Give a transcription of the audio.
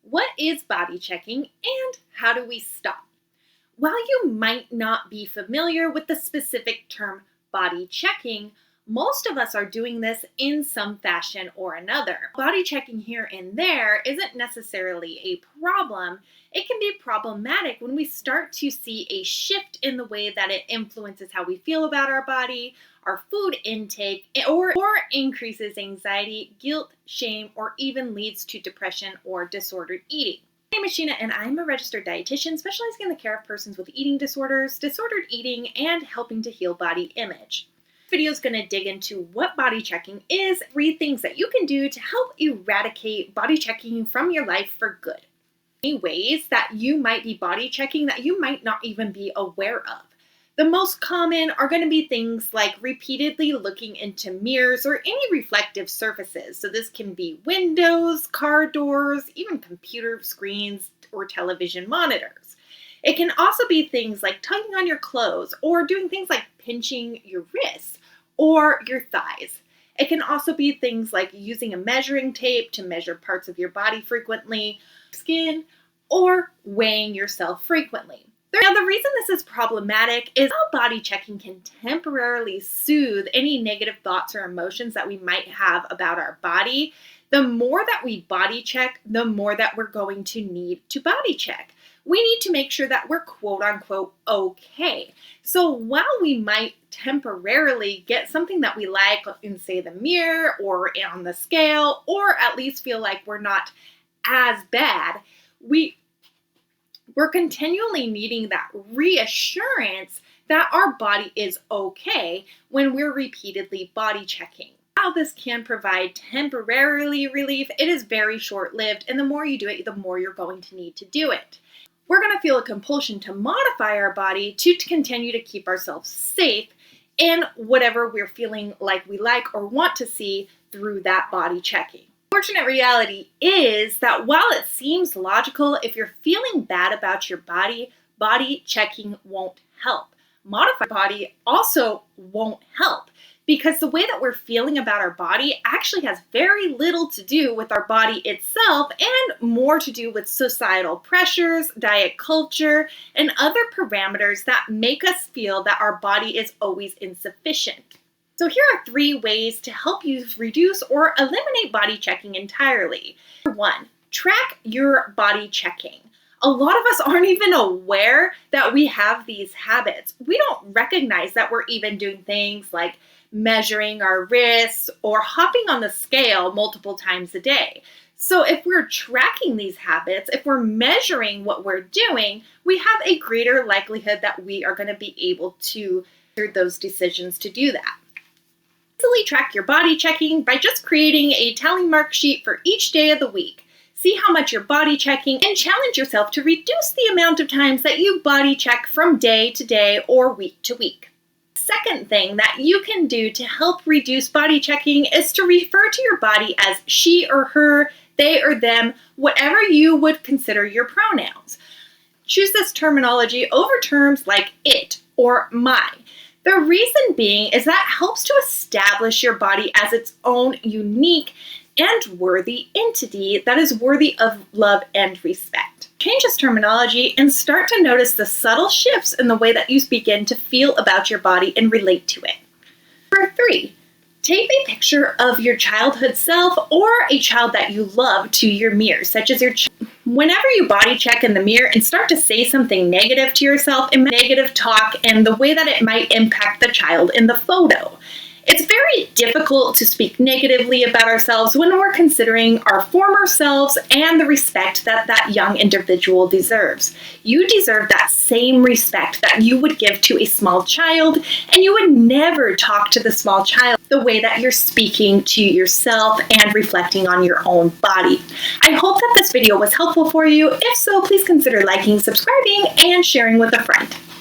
What is body checking and how do we stop? While you might not be familiar with the specific term body checking, most of us are doing this in some fashion or another. Body checking here and there isn't necessarily a problem. It can be problematic when we start to see a shift in the way that it influences how we feel about our body, our food intake, or increases anxiety, guilt, shame, or even leads to depression or disordered eating. My name is Shena, and I'm a registered dietitian specializing in the care of persons with eating disorders, disordered eating, and helping to heal body image. This video is going to dig into what body checking is, 3 things that you can do to help eradicate body checking from your life for good. Many ways that you might be body checking that you might not even be aware of. The most common are going to be things like repeatedly looking into mirrors or any reflective surfaces. So this can be windows, car doors, even computer screens or television monitors. It can also be things like tugging on your clothes or doing things like pinching your wrists or your thighs. It can also be things like using a measuring tape to measure parts of your body frequently, skin, or weighing yourself frequently. Now, the reason this is problematic is how body checking can temporarily soothe any negative thoughts or emotions that we might have about our body. The more that we body check, the more that we're going to need to body check. We need to make sure that we're quote unquote okay. So while we might temporarily get something that we like in, say, the mirror or on the scale, or at least feel like we're not as bad, we're continually needing that reassurance that our body is okay when we're repeatedly body checking. While this can provide temporarily relief, it is very short-lived, and the more you do it, the more you're going to need to do it. We're going to feel a compulsion to modify our body to continue to keep ourselves safe in whatever we're feeling like we like or want to see through that body checking. Unfortunate reality is that while it seems logical, if you're feeling bad about your body, body checking won't help. Modified body also won't help because the way that we're feeling about our body actually has very little to do with our body itself and more to do with societal pressures, diet culture, and other parameters that make us feel that our body is always insufficient. So here are 3 ways to help you reduce or eliminate body checking entirely. Number 1, track your body checking. A lot of us aren't even aware that we have these habits. We don't recognize that we're even doing things like measuring our wrists or hopping on the scale multiple times a day. So if we're tracking these habits, if we're measuring what we're doing, we have a greater likelihood that we are going to be able to make those decisions to do that. Easily track your body checking by just creating a tally mark sheet for each day of the week. See how much you're body checking and challenge yourself to reduce the amount of times that you body check from day to day or week to week. Second thing that you can do to help reduce body checking is to refer to your body as she or her, they or them, whatever you would consider your pronouns. Choose this terminology over terms like it or my. The reason being is that helps to establish your body as its own unique and worthy entity that is worthy of love and respect. Change this terminology and start to notice the subtle shifts in the way that you begin to feel about your body and relate to it. Number 3, take a picture of your childhood self or a child that you love to your mirror, such as your child. Whenever you body check in the mirror and start to say something negative to yourself, and negative talk and the way that it might impact the child in the photo. It's very difficult to speak negatively about ourselves when we're considering our former selves and the respect that that young individual deserves. You deserve that same respect that you would give to a small child, and you would never talk to the small child the way that you're speaking to yourself and reflecting on your own body. I hope that this video was helpful for you. If so, please consider liking, subscribing, and sharing with a friend.